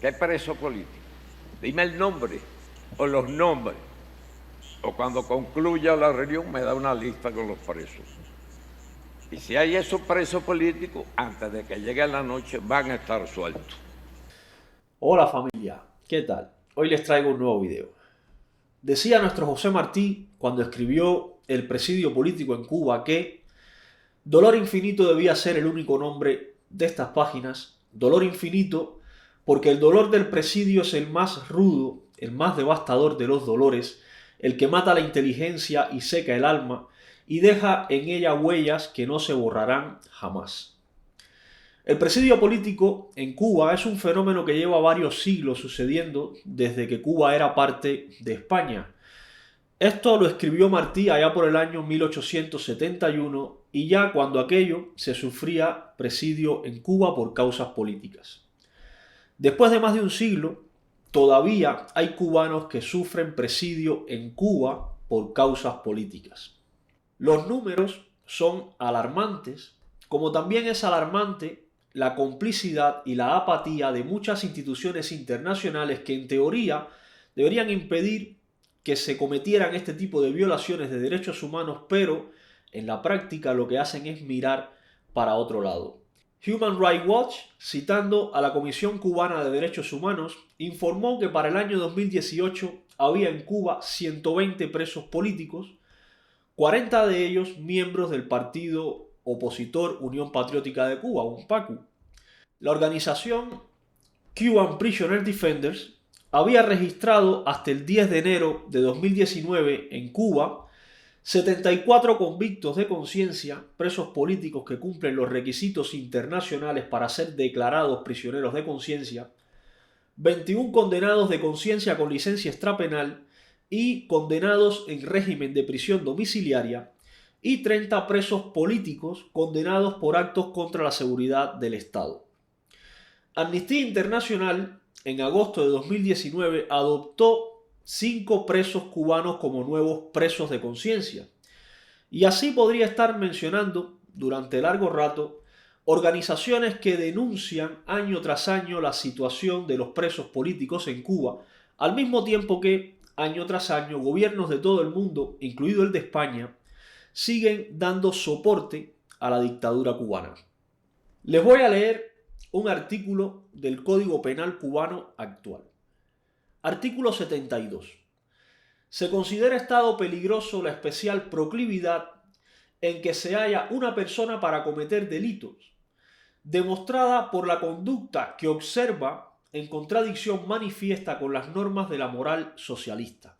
¿Qué preso político? Dime el nombre o los nombres. O cuando concluya la reunión me da una lista con los presos. Y si hay esos presos políticos, antes de que llegue la noche van a estar sueltos. Hola familia, ¿qué tal? Hoy les traigo un nuevo video. Decía nuestro José Martí cuando escribió El presidio político en Cuba que Dolor Infinito debía ser el único nombre de estas páginas. Dolor Infinito porque el dolor del presidio es el más rudo, el más devastador de los dolores, el que mata la inteligencia y seca el alma y deja en ella huellas que no se borrarán jamás. El presidio político en Cuba es un fenómeno que lleva varios siglos sucediendo desde que Cuba era parte de España. Esto lo escribió Martí allá por el año 1871 y ya cuando aquello se sufría presidio en Cuba por causas políticas. Después de más de un siglo, todavía hay cubanos que sufren presidio en Cuba por causas políticas. Los números son alarmantes, como también es alarmante la complicidad y la apatía de muchas instituciones internacionales que en teoría deberían impedir que se cometieran este tipo de violaciones de derechos humanos, pero en la práctica lo que hacen es mirar para otro lado. Human Rights Watch, citando a la Comisión Cubana de Derechos Humanos, informó que para el año 2018 había en Cuba 120 presos políticos, 40 de ellos miembros del partido opositor Unión Patriótica de Cuba, UNPACU. La organización Cuban Prisoner Defenders había registrado hasta el 10 de enero de 2019 en Cuba 74 convictos de conciencia, presos políticos que cumplen los requisitos internacionales para ser declarados prisioneros de conciencia, 21 condenados de conciencia con licencia extrapenal y condenados en régimen de prisión domiciliaria, y 30 presos políticos condenados por actos contra la seguridad del Estado. Amnistía Internacional, en agosto de 2019, adoptó 5 presos cubanos como nuevos presos de conciencia. Y así podría estar mencionando, durante largo rato, organizaciones que denuncian año tras año la situación de los presos políticos en Cuba, al mismo tiempo que, año tras año, gobiernos de todo el mundo, incluido el de España, siguen dando soporte a la dictadura cubana. Les voy a leer un artículo del Código Penal cubano actual. Artículo 72. Se considera estado peligroso la especial proclividad en que se halla una persona para cometer delitos, demostrada por la conducta que observa en contradicción manifiesta con las normas de la moral socialista.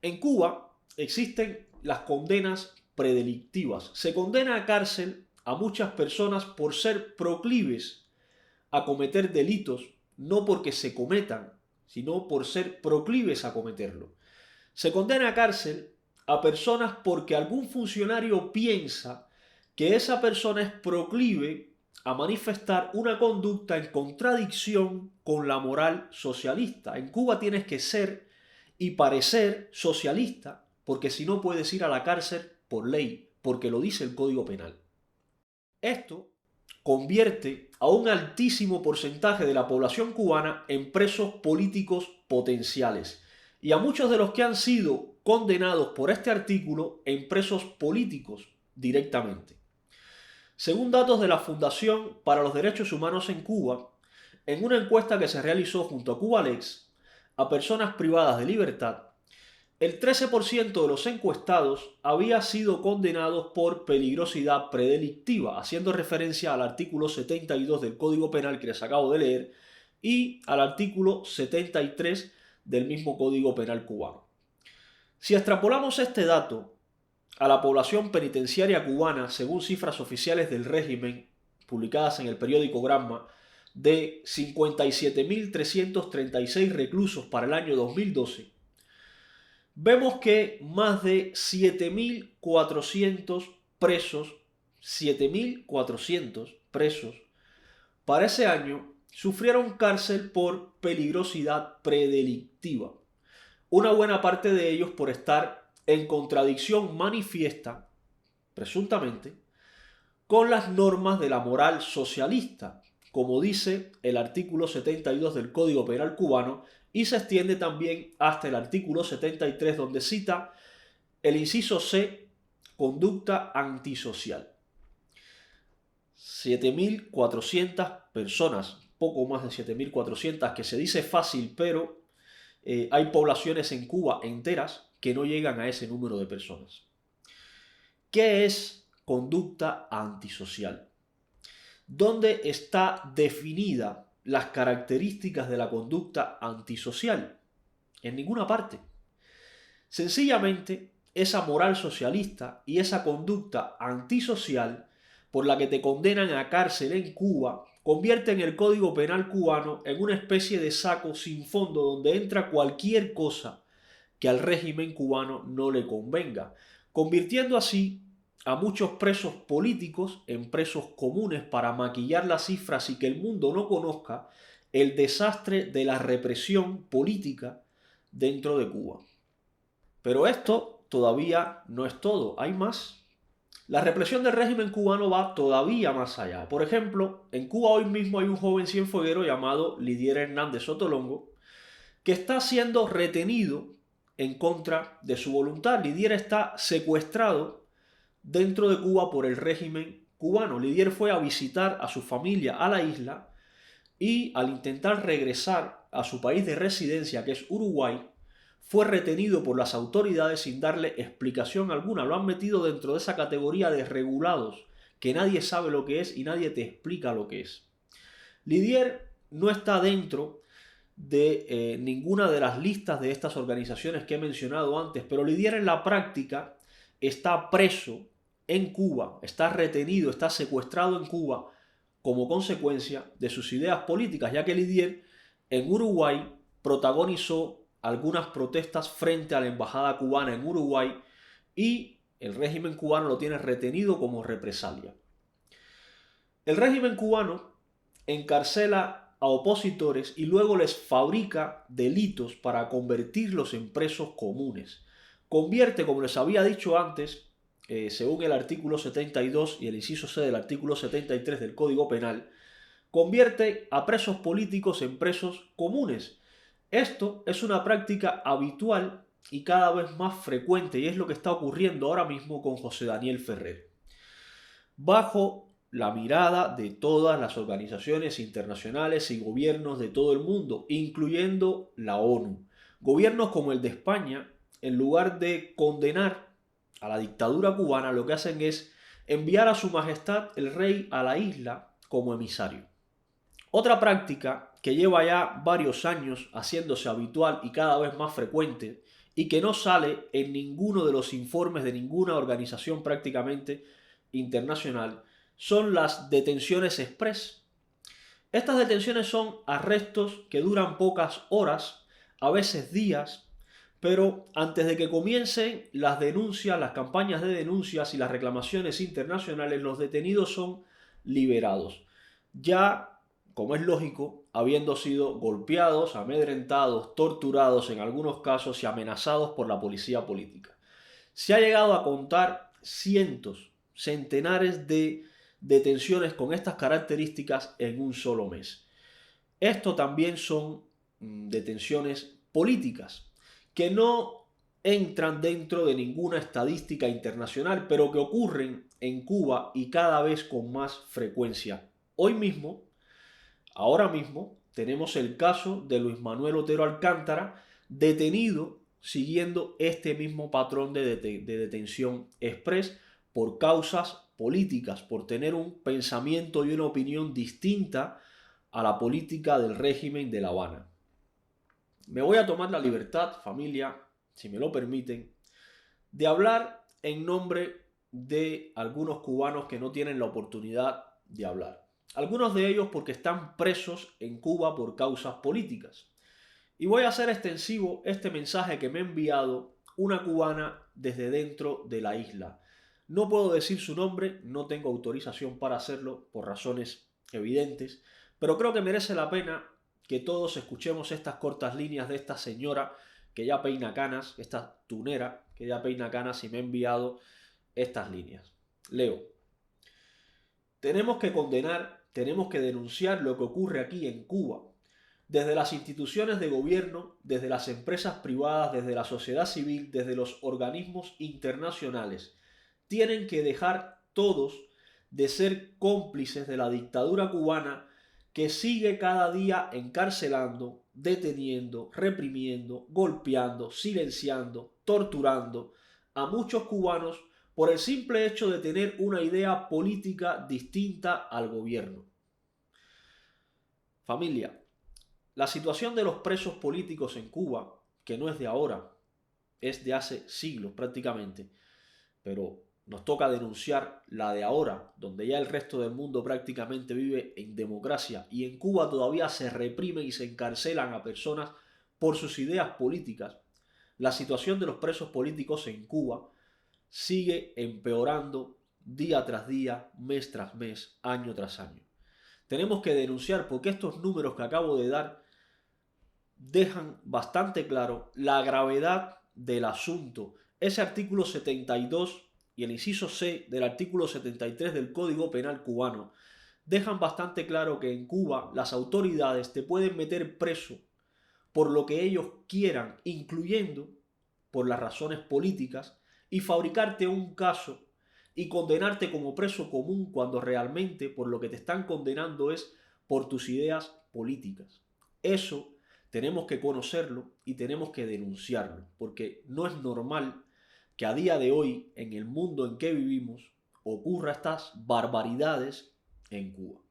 En Cuba existen las condenas predelictivas. Se condena a cárcel a muchas personas por ser proclives a cometer delitos, no porque se cometan, sino por ser proclives a cometerlo. Se condena a cárcel a personas porque algún funcionario piensa que esa persona es proclive a manifestar una conducta en contradicción con la moral socialista. En Cuba tienes que ser y parecer socialista, porque si no puedes ir a la cárcel por ley, porque lo dice el Código Penal. Esto convierte a un altísimo porcentaje de la población cubana en presos políticos potenciales y a muchos de los que han sido condenados por este artículo en presos políticos directamente. Según datos de la Fundación para los Derechos Humanos en Cuba, en una encuesta que se realizó junto a Cubalex a personas privadas de libertad, el 13% de los encuestados había sido condenados por peligrosidad predelictiva, haciendo referencia al artículo 72 del Código Penal que les acabo de leer y al artículo 73 del mismo Código Penal cubano. Si extrapolamos este dato a la población penitenciaria cubana, según cifras oficiales del régimen publicadas en el periódico Gramma, de 57.336 reclusos para el año 2012, vemos que más de 7.400 presos, 7.400 presos, para ese año sufrieron cárcel por peligrosidad predelictiva. Una buena parte de ellos por estar en contradicción manifiesta, presuntamente, con las normas de la moral socialista, como dice el artículo 72 del Código Penal cubano, y se extiende también hasta el artículo 73, donde cita el inciso C, conducta antisocial. 7.400 personas, poco más de 7.400, que se dice fácil, pero hay poblaciones en Cuba enteras que no llegan a ese número de personas. ¿Qué es conducta antisocial? ¿Dónde está definida las características de la conducta antisocial? En ninguna parte. Sencillamente, esa moral socialista y esa conducta antisocial por la que te condenan a cárcel en Cuba convierten el Código Penal cubano en una especie de saco sin fondo donde entra cualquier cosa que al régimen cubano no le convenga, convirtiendo así a muchos presos políticos en presos comunes para maquillar las cifras y que el mundo no conozca el desastre de la represión política dentro de Cuba. Pero esto todavía no es todo, hay más. La represión del régimen cubano va todavía más allá. Por ejemplo, en Cuba hoy mismo hay un joven cienfueguero llamado Lidier Hernández Sotolongo que está siendo retenido en contra de su voluntad. Lidier está secuestrado dentro de Cuba por el régimen cubano. Lidier fue a visitar a su familia a la isla y al intentar regresar a su país de residencia, que es Uruguay, fue retenido por las autoridades sin darle explicación alguna. Lo han metido dentro de esa categoría de regulados, que nadie sabe lo que es y nadie te explica lo que es. Lidier no está dentro de ninguna de las listas de estas organizaciones que he mencionado antes, pero Lidier en la práctica está preso en Cuba, está retenido, está secuestrado en Cuba como consecuencia de sus ideas políticas, ya que Lidier en Uruguay protagonizó algunas protestas frente a la embajada cubana en Uruguay y el régimen cubano lo tiene retenido como represalia. El régimen cubano encarcela a opositores y luego les fabrica delitos para convertirlos en presos comunes. Convierte, como les había dicho antes, según el artículo 72 y el inciso C del artículo 73 del Código Penal, convierte a presos políticos en presos comunes. Esto es una práctica habitual y cada vez más frecuente y es lo que está ocurriendo ahora mismo con José Daniel Ferrer. Bajo la mirada de todas las organizaciones internacionales y gobiernos de todo el mundo, incluyendo la ONU. Gobiernos como el de España, en lugar de condenar a la dictadura cubana, lo que hacen es enviar a su majestad el rey a la isla como emisario. Otra práctica que lleva ya varios años haciéndose habitual y cada vez más frecuente y que no sale en ninguno de los informes de ninguna organización prácticamente internacional son las detenciones express. Estas detenciones son arrestos que duran pocas horas, a veces días, pero antes de que comiencen las denuncias, las campañas de denuncias y las reclamaciones internacionales, los detenidos son liberados. Ya, como es lógico, habiendo sido golpeados, amedrentados, torturados en algunos casos y amenazados por la policía política. Se ha llegado a contar cientos, centenares de detenciones con estas características en un solo mes. Esto también son detenciones políticas que no entran dentro de ninguna estadística internacional, pero que ocurren en Cuba y cada vez con más frecuencia. Hoy mismo, ahora mismo, tenemos el caso de Luis Manuel Otero Alcántara, detenido siguiendo este mismo patrón de detención express por causas políticas, por tener un pensamiento y una opinión distinta a la política del régimen de La Habana. Me voy a tomar la libertad, familia, si me lo permiten, de hablar en nombre de algunos cubanos que no tienen la oportunidad de hablar. Algunos de ellos porque están presos en Cuba por causas políticas. Y voy a hacer extensivo este mensaje que me ha enviado una cubana desde dentro de la isla. No puedo decir su nombre, no tengo autorización para hacerlo por razones evidentes, pero creo que merece la pena que todos escuchemos estas cortas líneas de esta señora que ya peina canas, esta tunera que ya peina canas y me ha enviado estas líneas. Leo. Tenemos que condenar tenemos que denunciar lo que ocurre aquí en Cuba. Desde las instituciones de gobierno, desde las empresas privadas, desde la sociedad civil, desde los organismos internacionales, tienen que dejar todos de ser cómplices de la dictadura cubana que sigue cada día encarcelando, deteniendo, reprimiendo, golpeando, silenciando, torturando a muchos cubanos por el simple hecho de tener una idea política distinta al gobierno. Familia, la situación de los presos políticos en Cuba, que no es de ahora, es de hace siglos prácticamente, pero nos toca denunciar la de ahora, donde ya el resto del mundo prácticamente vive en democracia y en Cuba todavía se reprimen y se encarcelan a personas por sus ideas políticas. La situación de los presos políticos en Cuba sigue empeorando día tras día, mes tras mes, año tras año. Tenemos que denunciar porque estos números que acabo de dar dejan bastante claro la gravedad del asunto. Ese artículo 72 y el inciso C del artículo 73 del Código Penal cubano dejan bastante claro que en Cuba las autoridades te pueden meter preso por lo que ellos quieran, incluyendo por las razones políticas, y fabricarte un caso y condenarte como preso común cuando realmente por lo que te están condenando es por tus ideas políticas. Eso tenemos que conocerlo y tenemos que denunciarlo, porque no es normal que a día de hoy, en el mundo en que vivimos, ocurra estas barbaridades en Cuba.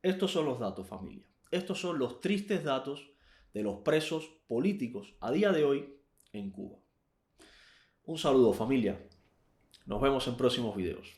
Estos son los datos, familia. Estos son los tristes datos de los presos políticos a día de hoy en Cuba. Un saludo, familia. Nos vemos en próximos videos.